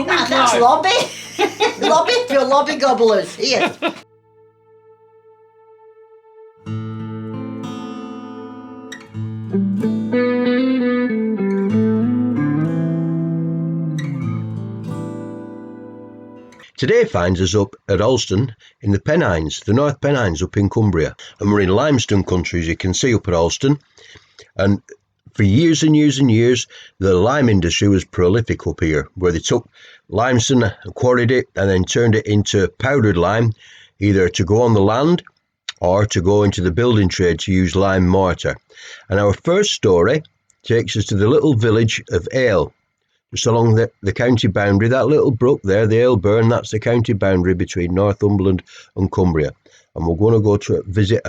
Coming That's live. lobby. Lobby for lobby gobblers. Here. Today finds us up at Alston in the Pennines, the North Pennines up in Cumbria. And we're in limestone country, as you can see up at Alston. And for years and years and years, the lime industry was prolific up here, where they took limestone, quarried it, and then turned it into powdered lime, either to go on the land or to go into the building trade to use lime mortar. And our first story takes us to the little village of Ayle, just along the county boundary. That little brook there, the Ayleside, that's the county boundary between Northumberland and Cumbria. And we're going to go to visit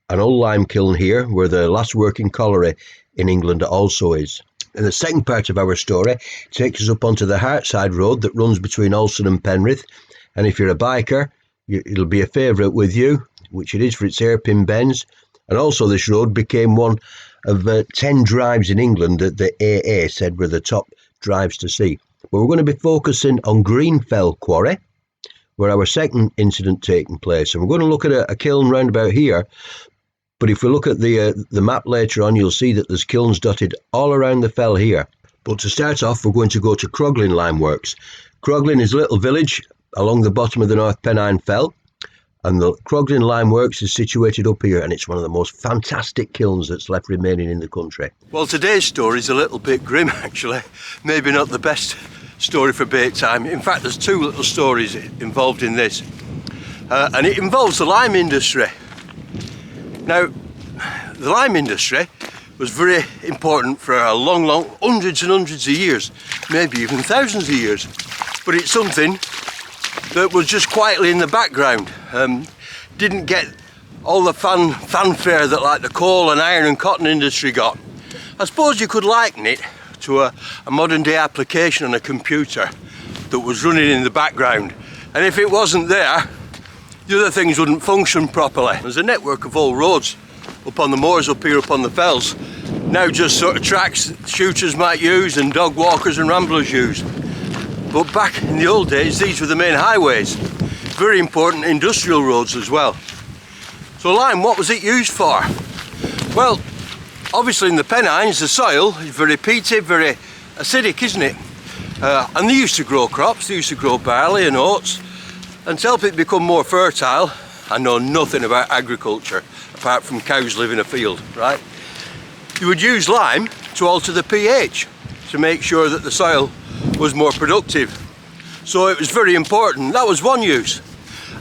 an old lime kiln here, where the last working colliery in England also is. And the second part of our story takes us up onto the Hartside road that runs between Alston and Penrith. And if you're a biker, it'll be a favourite with you, which it is for its hairpin bends. And also this road became one of 10 drives in England that the AA said were the top drives to see. But we're going to be focusing on Greenfell quarry, where our second incident taking place. And we're going to look at a kiln round about here. But if we look at the map later on, you'll see that there's kilns dotted all around the fell here. But to start off, we're going to go to Croglin Lime Works. Croglin is a little village along the bottom of the North Pennine Fell. And the Croglin Lime Works is situated up here, and it's one of the most fantastic kilns that's left remaining in the country. Well, today's story is a little bit grim, actually. Maybe not the best story for bait time. In fact, there's two little stories involved in this. And it involves the lime industry. Now, the lime industry was very important for a long, hundreds and hundreds of years, maybe even thousands of years. But it's something that was just quietly in the background. Didn't get all the fanfare that like the coal and iron and cotton industry got. I suppose you could liken it to a modern day application on a computer that was running in the background. And if it wasn't there, the other things wouldn't function properly. There's a network of old roads up on the moors up here up on the fells. Now just sort of tracks that shooters might use and dog walkers and ramblers use. But back in the old days, these were the main highways. Very important industrial roads as well. So lime, what was it used for? Well, obviously in the Pennines, the soil is very peaty, very acidic, isn't it? And they used to grow crops, they used to grow barley and oats. And to help it become more fertile, I know nothing about agriculture, apart from cows live in a field, right? You would use lime to alter the pH, to make sure that the soil was more productive. So it was very important. That was one use.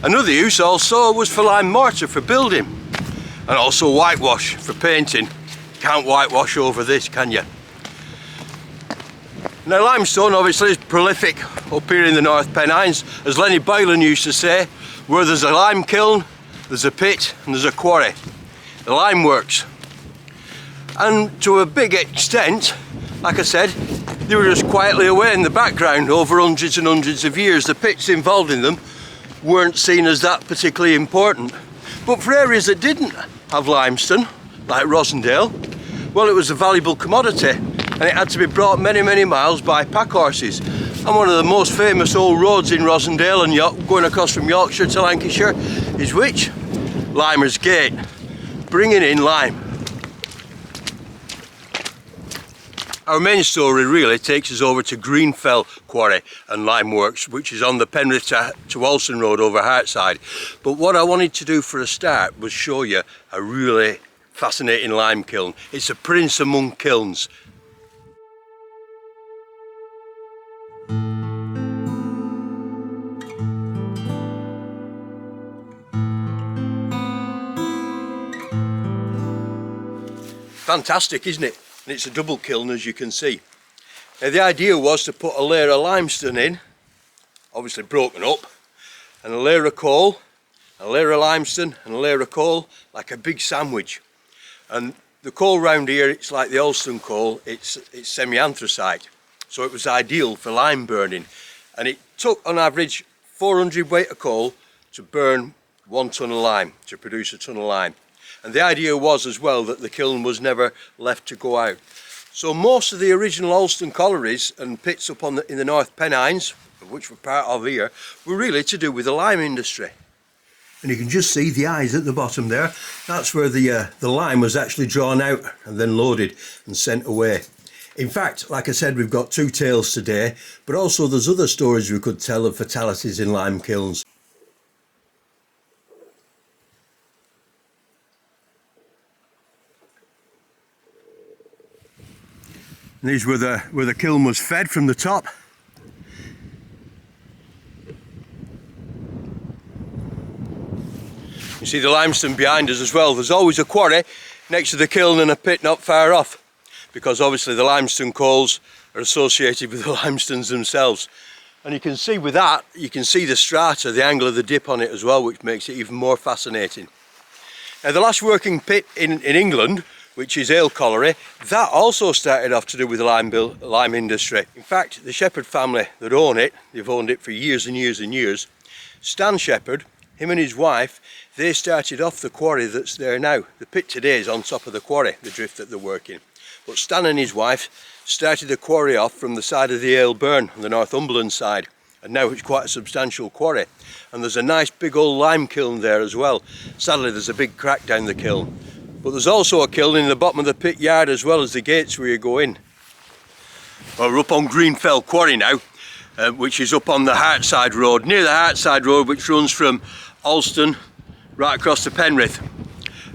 Another use also was for lime mortar for building, and also whitewash for painting. Can't whitewash over this, can you? Now limestone obviously is prolific up here in the North Pennines. As Lenny Boylan used to say, where there's a lime kiln, there's a pit and there's a quarry. The lime works. And to a big extent, like I said, they were just quietly away in the background over hundreds and hundreds of years. The pits involved in them weren't seen as that particularly important. But for areas that didn't have limestone, like Rosendale, well, it was a valuable commodity and it had to be brought many, many miles by pack horses. And one of the most famous old roads in Rosendale and going across from Yorkshire to Lancashire is which? Limer's Gate, bringing in lime. Our main story really takes us over to Greenfell Quarry and Lime Works, which is on the Penrith to Alston Road over Hartside. But what I wanted to do for a start was show you a really fascinating lime kiln. It's a prince among kilns. Fantastic, isn't it? And it's a double kiln, as you can see. Now the idea was to put a layer of limestone in, obviously broken up, and a layer of coal, a layer of limestone and a layer of coal, like a big sandwich. And the coal round here, it's like the Alston coal, it's semi-anthracite, so it was ideal for lime burning. And it took on average 400 weight of coal to burn 1 tonne of lime, to produce a tonne of lime. And the idea was as well that the kiln was never left to go out. So most of the original Alston collieries and pits up in the North Pennines, which we're part of here, were really to do with the lime industry. And you can just see the eyes at the bottom there. That's where the lime was actually drawn out and then loaded and sent away. In fact, like I said, we've got two tales today, but also there's other stories we could tell of fatalities in lime kilns. And these were where the kiln was fed from the top. You see the limestone behind us as well. There's always a quarry next to the kiln and a pit not far off, because obviously the limestone coals are associated with the limestones themselves. And you can see with that, you can see the strata, the angle of the dip on it as well, which makes it even more fascinating. Now the last working pit in England, which is Colliery, that also started off to do with the lime industry. In fact, the Shepherd family that own it, they've owned it for years and years and years. Stan Shepherd, him and his wife, they started off the quarry that's there now. The pit today is on top of the quarry, the drift that they're working. But Stan and his wife started the quarry off from the side of the Ayleside on the Northumberland side. And now it's quite a substantial quarry. And there's a nice big old lime kiln there as well. Sadly, there's a big crack down the kiln. But there's also a kiln in the bottom of the pit yard as well as the gates where you go in. Well, we're up on Greenfell quarry now, which is up on the Hartside road, near the Hartside road, which runs from Alston right across to Penrith.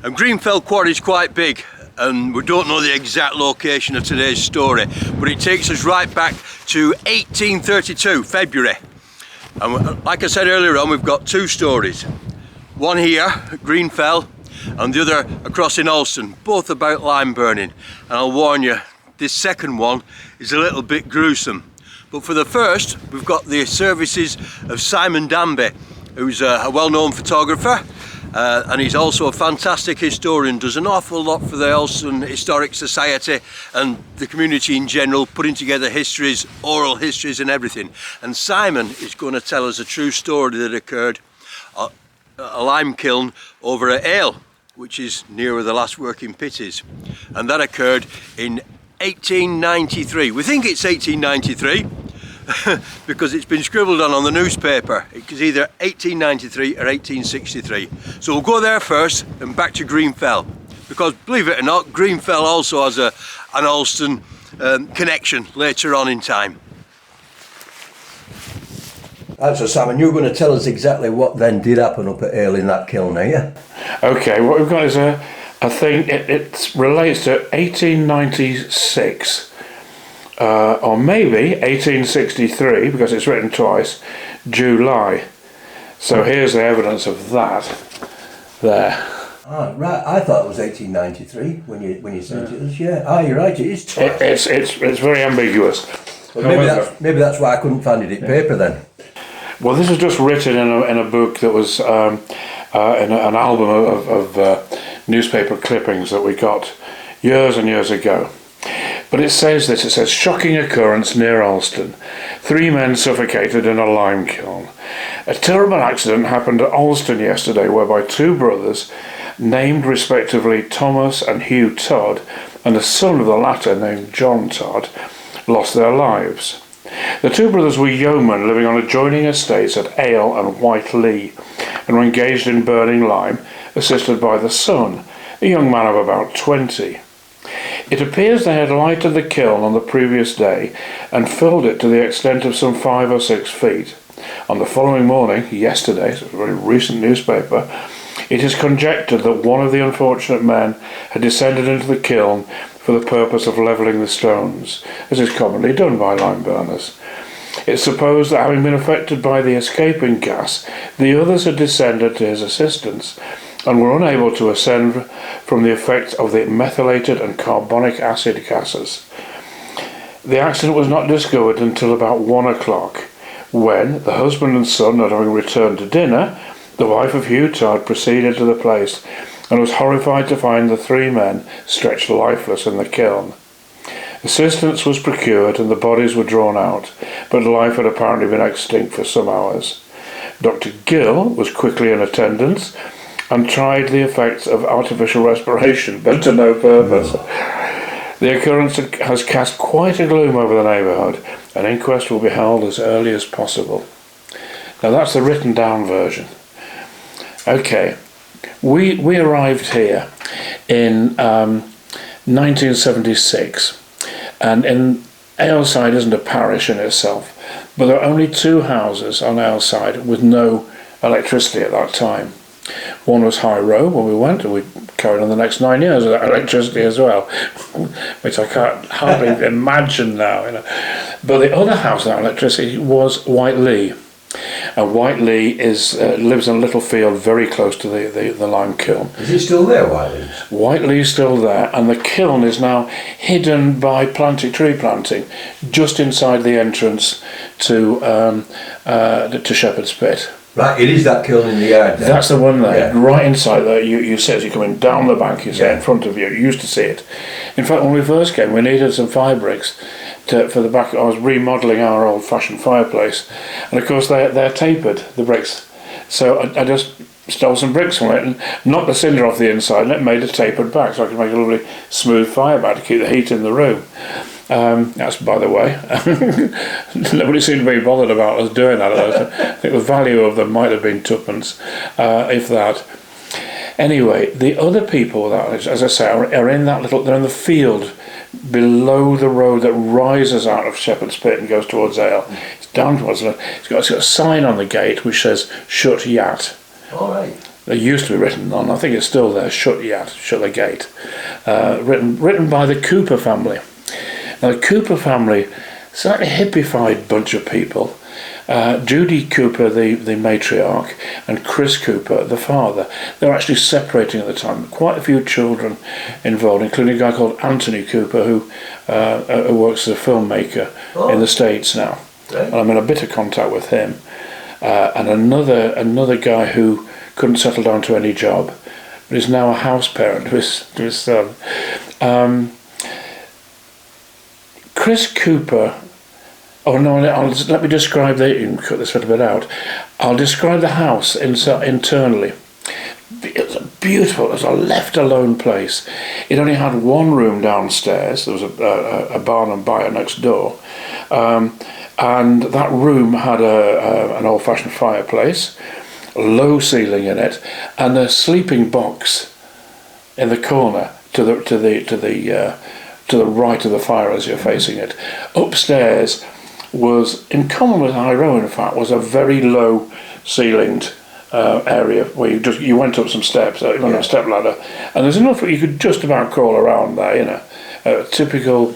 And Greenfell quarry is quite big, and we don't know the exact location of today's story, but it takes us right back to 1832, February. And like I said earlier on, we've got two stories. One here at Greenfell and the other across in Alston, both about lime burning. And I'll warn you, this second one is a little bit gruesome. But for the first, we've got the services of Simon Danby, who's a well-known photographer, and he's also a fantastic historian, does an awful lot for the Alston Historic Society and the community in general, putting together histories, oral histories and everything. And Simon is going to tell us a true story that occurred at a lime kiln over at Ayleside, which is near where the last working pit is. And that occurred in 1893. We think it's 1893 because it's been scribbled on the newspaper. It's either 1893 or 1863. So we'll go there first and back to Greenfell, because believe it or not, Greenfell also has an Alston connection later on in time. So Simon, you're going to tell us exactly what then did happen up at Ayleside in that kiln, are you? Okay, what we've got is a thing, it relates to 1896, or maybe 1863, because it's written twice, July. So here's the evidence of that there. Ah, right. I thought it was 1893 when you sent it us. Yeah. Ah, you're right. It is twice. It's very ambiguous. Well, maybe that's why I couldn't find it in paper then. Well, this was just written in a book that was in an album of newspaper clippings that we got years and years ago. But it says this, it says, shocking occurrence near Alston. 3 men suffocated in a lime kiln. A terrible accident happened at Alston yesterday, whereby 2 brothers, named respectively Thomas and Hugh Todd, and a son of the latter named John Todd, lost their lives. The 2 brothers were yeomen living on adjoining estates at Ayleside and White Lea, and were engaged in burning lime, assisted by the son, a young man of about 20. It appears they had lighted the kiln on the previous day and filled it to the extent of some 5 or 6 feet. On the following morning, yesterday, it's a very recent newspaper, it is conjectured that one of the unfortunate men had descended into the kiln for the purpose of levelling the stones, as is commonly done by lime burners. It's supposed that having been affected by the escaping gas, the others had descended to his assistance and were unable to ascend from the effect of the methylated and carbonic acid gases. The accident was not discovered until about 1 o'clock, when the husband and son, not having returned to dinner, the wife of Hugh Todd proceeded to the place and was horrified to find the 3 men stretched lifeless in the kiln. Assistance was procured and the bodies were drawn out, but life had apparently been extinct for some hours. Dr. Gill was quickly in attendance and tried the effects of artificial respiration, but to no purpose. The occurrence has cast quite a gloom over the neighbourhood. An inquest will be held as early as possible. Now that's the written down version. Okay, we arrived here in 1976, and in Ayleside isn't a parish in itself, but there are only 2 houses on Ayleside with no electricity at that time. One was High Row when we went, and we carried on the next 9 years without electricity as well, which I can't hardly imagine now. But the other house without electricity was White Lea. And White Lea lives in a little field very close to the lime kiln. Is it still there, White Lea? White Lea's still there, and the kiln is now hidden by tree planting just inside the entrance to Shepherd's Pit. Right, it is that kiln in the yard there. That's the one there, right inside there. You see as you're coming down the bank, you see it in front of you. You used to see it. In fact, when we first came, we needed some fire bricks for the back. I was remodelling our old-fashioned fireplace, and of course they're tapered, the bricks. So I just stole some bricks from it and knocked the cinder off the inside, and it made a tapered back, so I could make a lovely smooth fire back to keep the heat in the room. That's by the way. Nobody seemed to be bothered about us doing that. I think the value of them might have been 2pence, if that. Anyway, the other people that, as I say, are in that they're in the field below the road that rises out of Shepherd's Pit and goes towards Ale. It's down towards it. It's got a sign on the gate which says "Shut Yat." All right. It used to be written on. I think it's still there. "Shut Yat," shut the gate. Written by the Cooper family. Now, the Cooper family, slightly hippified bunch of people. Judy Cooper, the matriarch, and Chris Cooper, the father. They were actually separating at the time. Quite a few children involved, including a guy called Anthony Cooper, who works as a filmmaker in the States now. Right. And I'm in a bit of contact with him. And another guy who couldn't settle down to any job, but is now a house parent to his son. Chris Cooper. Oh no! Let me describe you can cut this little bit out. I'll describe the house internally. It was beautiful. It was a left-alone place. It only had one room downstairs. There was a barn and byre next door, and that room had an old-fashioned fireplace, low ceiling in it, and a sleeping box in the corner to the right of the fire as you're facing it. Upstairs was, in common with High Row, in fact, was a very low ceilinged area where you went up some steps, you went up a step ladder, and there's enough that you could just about crawl around there, typical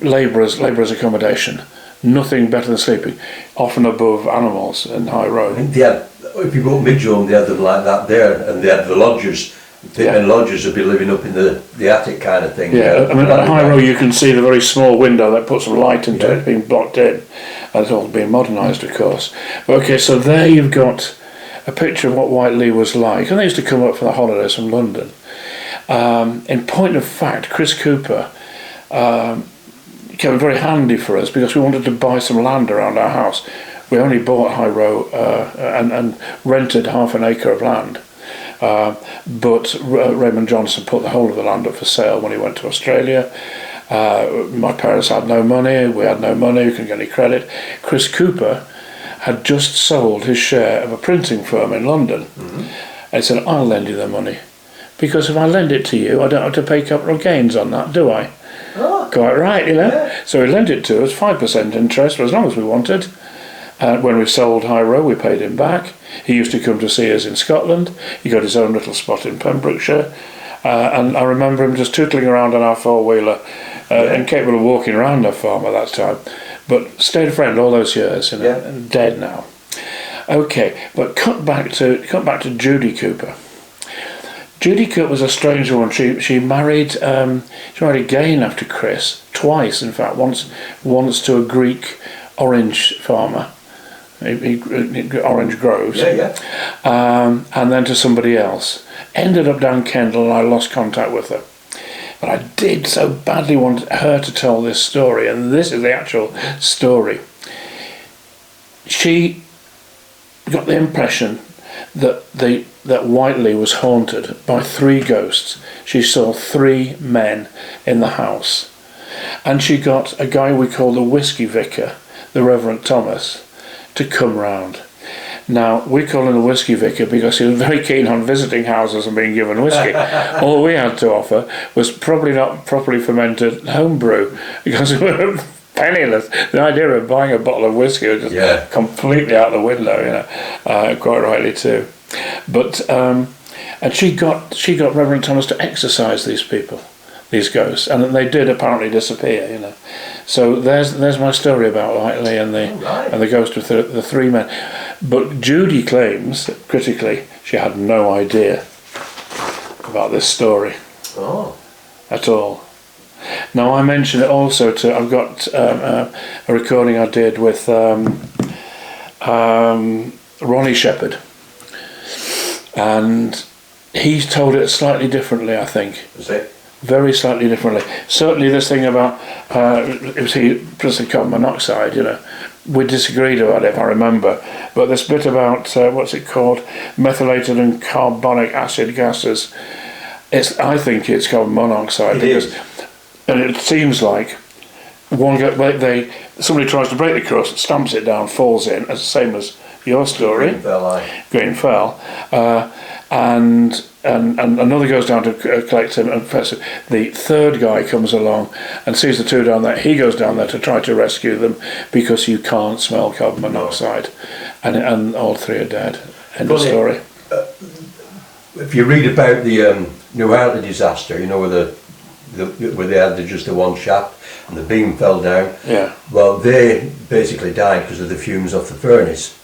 labourers accommodation. Nothing better than sleeping, often above animals in High Row. I think they had, if you go up Midrome, they had them like that there, and they had the lodgers. And lodgers would be living up in the attic kind of thing. Yeah, I mean at High Row you can see the very small window that puts some light into it being blocked in. That's all being modernised, of course. Okay, so there you've got a picture of what White Lea was like. And they used to come up for the holidays from London. In point of fact, Chris Cooper came very handy for us because we wanted to buy some land around our house. We only bought High Row and rented half an acre of land. But Raymond Johnson put the whole of the land up for sale when he went to Australia. My parents had no money, we had no money, we couldn't get any credit. Chris Cooper had just sold his share of a printing firm in London. And he said, "I'll lend you the money, because if I lend it to you, I don't have to pay capital gains on that, do I?" Oh. Quite right, Yeah. So he lent it to us, 5% interest for as long as we wanted. When we sold High Row, we paid him back. He used to come to see us in Scotland. He got his own little spot in Pembrokeshire. And I remember him just tootling around on our four-wheeler, incapable of walking around our farm at that time. But stayed a friend all those years, and dead now. Okay, but cut back to Judy Cooper. Judy Cooper was a strange one. She married again after Chris, twice in fact. Once to a Greek orange farmer. Orange groves, and then to somebody else. Ended up down Kendal, and I lost contact with her. But I did so badly want her to tell this story, and this is the actual story. She got the impression that the that White Lea was haunted by 3 ghosts. She saw 3 men in the house. And she got a guy we call the Whiskey Vicar, the Reverend Thomas, to come round. Now, we call him the Whiskey Vicar because he was very keen on visiting houses and being given whiskey. All we had to offer was probably not properly fermented homebrew, because we were penniless. The idea of buying a bottle of whiskey was just completely out the window, you know, quite rightly too. But and she got Reverend Thomas to exorcise these people, these ghosts, and they did apparently disappear, you know. So there's my story about White Lea and the ghost of the 3 men. But Judy claims, critically, she had no idea about this story at all. Now, I mentioned it also I've got a recording I did with Ronnie Shepherd, and he's told it slightly differently, I think. Is it? Very slightly differently. Certainly this thing about it was carbon monoxide, you know, we disagreed about it, if I remember, but this bit about what's it called, methylated and carbonic acid gases, I think it's carbon monoxide, and it seems like somebody tries to break the crust, stamps it down, falls in, as the same as your story, Greenfell, and another goes down to collect him, and the 3rd guy comes along and sees the 2 down there. He goes down there to try to rescue them because you can't smell carbon monoxide, and all 3 are dead. End of story. If you read about the New Hartley disaster, you know, where they had just the one shaft and the beam fell down. Yeah. Well, they basically died because of the fumes off the furnace.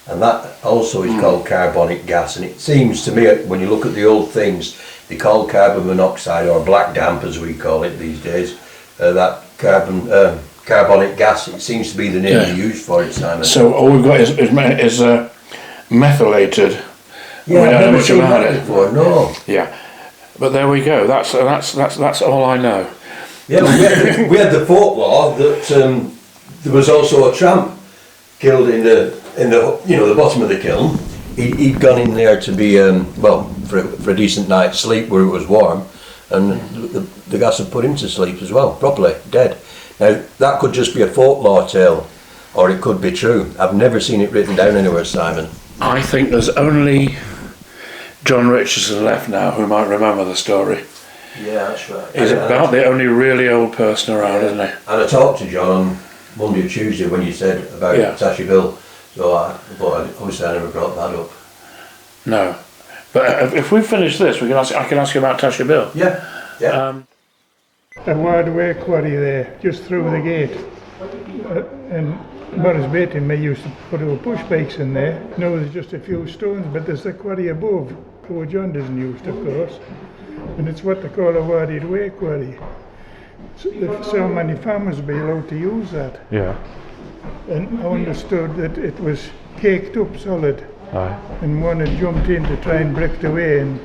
And that also is called carbonic gas, and it seems to me, when you look at the old things, they call carbon monoxide, or black damp as we call it these days, that carbonic gas, it seems to be the name they use for it, Simon. So all we've got is methylated. Yeah, I've never seen that before, no. Yeah, but there we go, that's all I know. Yeah, we had the folklore that there was also a tramp killed in the the bottom of the kiln. He'd gone in there to be for a decent night's sleep where it was warm, and the gas had put him to sleep as well, properly dead. Now that could just be a folklore tale, or it could be true. I've never seen it written down anywhere, Simon. I think there's only John Richardson left now who might remember the story. Yeah, that's right. He's about the only really old person around, isn't he? And I talked to John on Monday or Tuesday when you said about Tashy Bill. So obviously I never brought that up. No, but if we finish this, I can ask you about Tashy Bill. Yeah. A White Lea quarry there, just through the gate. And Morris Bate and me used to put our push bikes in there. Now there's just a few stones, but there's a quarry above, who John doesn't use, of course. And it's what they call a White Lea quarry. So many farmers will be allowed to use that. Yeah. And I understood that it was caked up solid. Aye. And one had jumped in to try and break the way and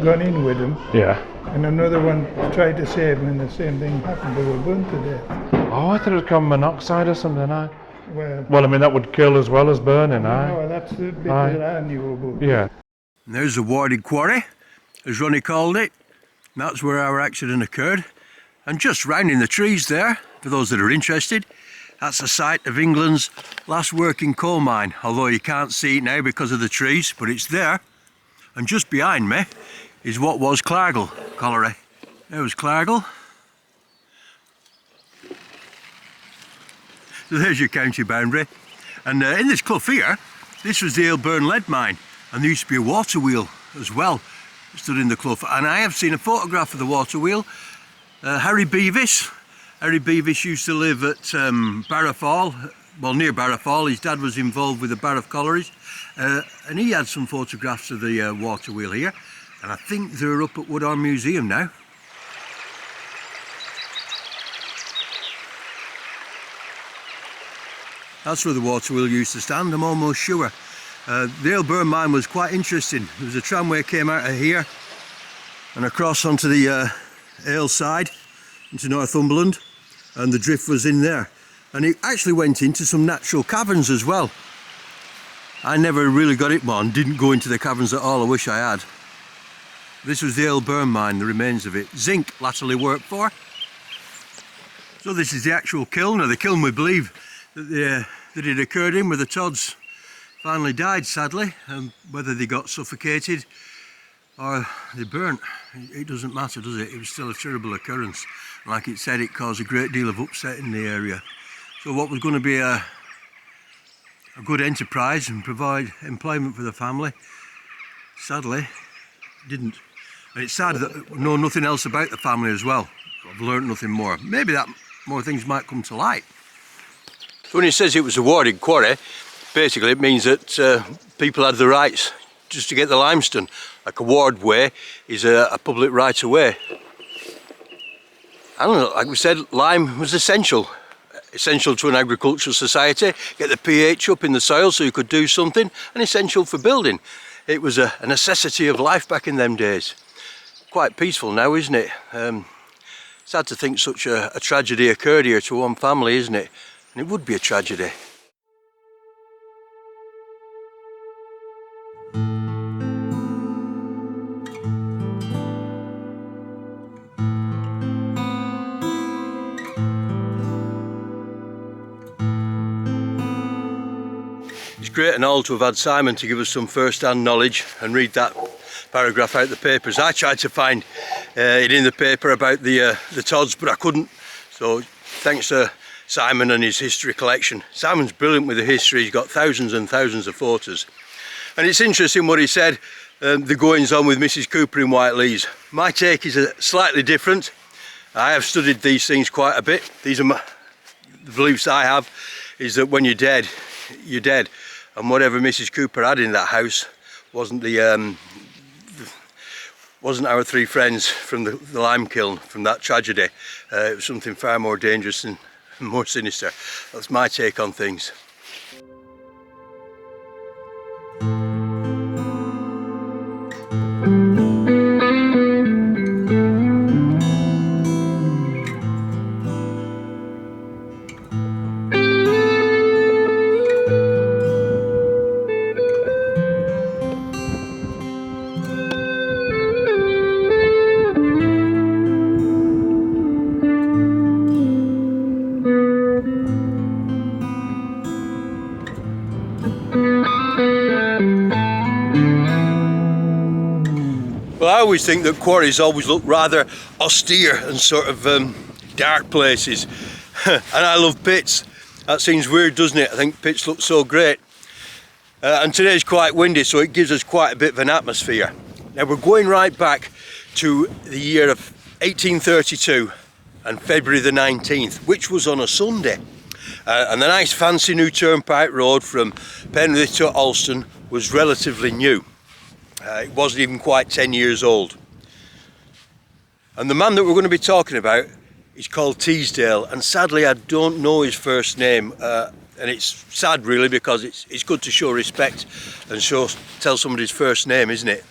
gone in with him. Yeah. And another one tried to save him, and the same thing happened. They were burnt to death. Oh, I thought it was carbon monoxide or something, aye. Well, I mean, that would kill as well as burning, aye. no, that's the bit Aye. that I knew about. Yeah. And there's the warded quarry, as Ronnie called it. And that's where our accident occurred. And just rounding the trees there, for those that are interested, that's the site of England's last working coal mine, although you can't see it now because of the trees, but it's there. And just behind me is what was Clargle Colliery. There was Clargle. So there's your county boundary. And in this clough here, this was the Ayleside lead mine, and there used to be a water wheel as well, stood in the clough. And I have seen a photograph of the water wheel. Harry Beavis used to live at Barrowfall, well, near Barrowfall. His dad was involved with the Barrow Collieries, and he had some photographs of the water wheel here, and I think they're up at Woodhorn Museum now. That's where the water wheel used to stand, I'm almost sure. The Ayleside mine was quite interesting. There was a tramway came out of here and across onto the Ayleside into Northumberland, and the drift was in there. And it actually went into some natural caverns as well. I never really got it on, didn't go into the caverns at all. I wish I had. This was the Ayleside mine, the remains of it. Zinc latterly worked for. So this is the actual kiln, or the kiln we believe that it occurred in, where the Todds finally died, sadly. And whether they got suffocated or they burnt, it doesn't matter, does it? It was still a terrible occurrence. Like it said, it caused a great deal of upset in the area. So what was going to be a good enterprise and provide employment for the family, sadly, didn't. And it's sad that we know nothing else about the family as well. I've learnt nothing more. Maybe that more things might come to light. So when it says it was a warded quarry, basically it means that people had the rights just to get the limestone. Like a ward way is a public right of way. I don't know, like we said, lime was essential to an agricultural society, get the pH up in the soil so you could do something, and essential for building. It was a necessity of life back in them days. Quite peaceful now, isn't it? Sad to think such a tragedy occurred here to one family, isn't it? And it would be a tragedy. It's great and all to have had Simon to give us some first-hand knowledge and read that paragraph out the papers. I tried to find it in the paper about the Todds, but I couldn't. So thanks to Simon and his history collection. Simon's brilliant with the history. He's got thousands and thousands of photos. And it's interesting what he said, the goings on with Mrs. Cooper in White Lea. My take is slightly different. I have studied these things quite a bit. These are the beliefs I have, is that when you're dead, you're dead. And whatever Mrs. Cooper had in that house wasn't wasn't our three friends from the lime kiln, from that tragedy. It was something far more dangerous and more sinister. That's my take on things. Well, I always think that quarries always look rather austere and sort of dark places. And I love pits. That seems weird, doesn't it? I think pits look so great. And today's quite windy, so it gives us quite a bit of an atmosphere. Now we're going right back to the year of 1832 and February the 19th, which was on a Sunday. And the nice fancy new turnpike road from Penrith to Alston was relatively new. It wasn't even quite 10 years old. And the man that we're going to be talking about is called Teasdale, and sadly I don't know his first name, and it's sad really, because it's good to show respect and tell somebody's first name, isn't it?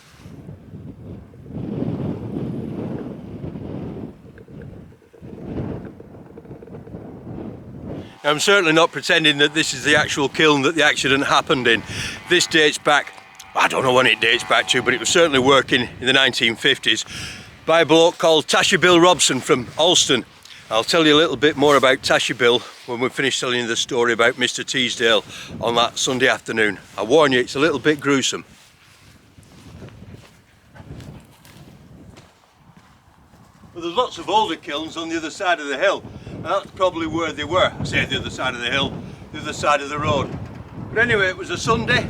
I'm certainly not pretending that this is the actual kiln that the accident happened in. This dates back, I don't know when it dates back to, but it was certainly working in the 1950s by a bloke called Tashy Bill Robson from Alston. I'll tell you a little bit more about Tashy Bill when we finish telling you the story about Mr. Teasdale on that Sunday afternoon. I warn you, it's a little bit gruesome. Well, there's lots of older kilns on the other side of the hill, and that's probably where they were. I say the other side of the hill, the other side of the road. But anyway, it was a Sunday,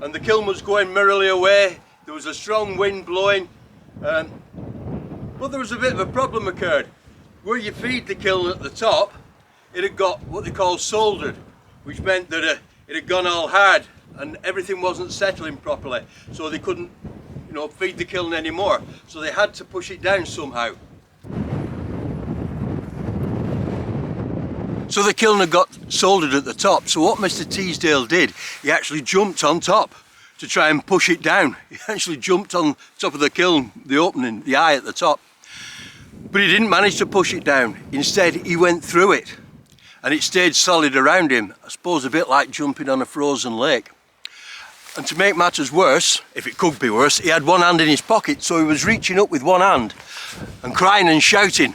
and the kiln was going merrily away. There was a strong wind blowing, but there was a bit of a problem occurred. Where you feed the kiln at the top, it had got what they call soldered, which meant that it had gone all hard and everything wasn't settling properly, so they couldn't, feed the kiln anymore. So they had to push it down somehow. So the kiln had got soldered at the top, so what Mr. Teasdale did, he actually jumped on top to try and push it down. He actually jumped on top of the kiln, the opening, the eye at the top. But he didn't manage to push it down. Instead, he went through it, and it stayed solid around him. I suppose a bit like jumping on a frozen lake. And to make matters worse, if it could be worse, he had one hand in his pocket, so he was reaching up with one hand and crying and shouting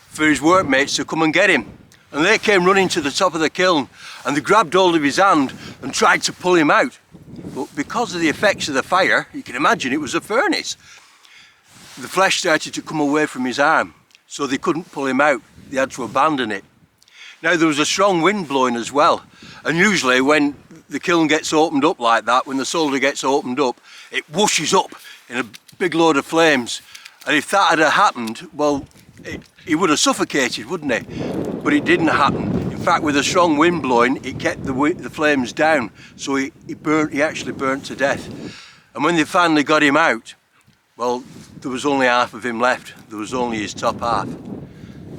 for his workmates to come and get him. And they came running to the top of the kiln and they grabbed hold of his hand and tried to pull him out. But because of the effects of the fire, you can imagine it was a furnace, the flesh started to come away from his arm, so they couldn't pull him out. They had to abandon it. Now there was a strong wind blowing as well, and usually when the kiln gets opened up like that, when the solder gets opened up, it whooshes up in a big load of flames. And if that had happened, well, he would have suffocated, wouldn't he? But it didn't happen. In fact, with a strong wind blowing, it kept the flames down, so he actually burnt to death. And when they finally got him out, well, there was only half of him left. There was only his top half.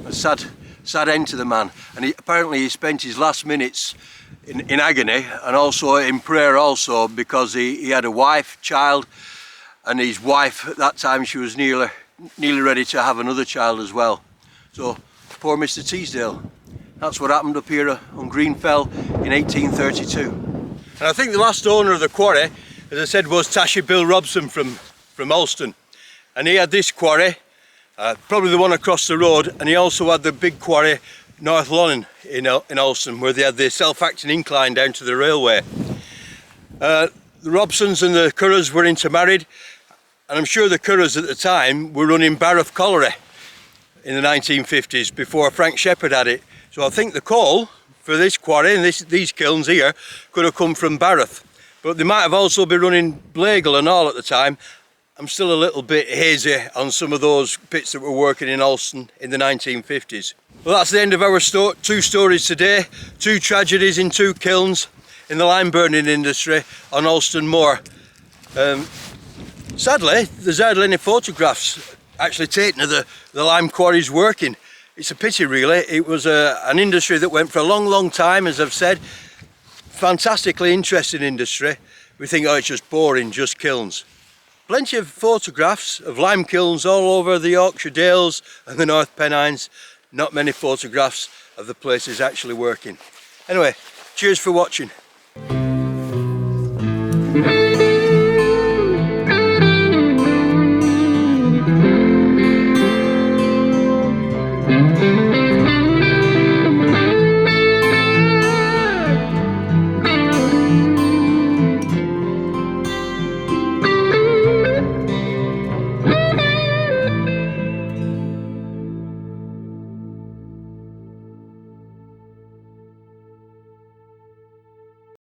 A sad end to the man. And apparently he spent his last minutes in agony and also in prayer also, because he had a wife, child, and his wife at that time, she was nearly ready to have another child as well. So poor Mr. Teasdale. That's what happened up here on Greenfell in 1832. And I think the last owner of the quarry, as I said, was Tashi Bill Robson from Alston. And he had this quarry, probably the one across the road, and he also had the big quarry North Lea in Alston, where they had the self-acting incline down to the railway. The Robsons and the Curras were intermarried, and I'm sure the Curras at the time were running Barrow Colliery in the 1950s before Frank Shepherd had it. So I think the coal for this quarry and these kilns here could have come from Barrow, but they might have also been running Blagle and all at the time. I'm still a little bit hazy on some of those pits that were working in Alston in the 1950s. Well, that's the end of our two stories today. Two tragedies in two kilns in the lime burning industry on Alston Moor. Sadly, there's hardly any photographs actually taken of the lime quarries working. It's a pity really. It was an industry that went for a long time, as I've said. Fantastically interesting industry. We think, oh, it's just boring, just kilns. Plenty of photographs of lime kilns all over the Yorkshire Dales and the North Pennines. Not many photographs of the places actually working. Anyway, cheers for watching.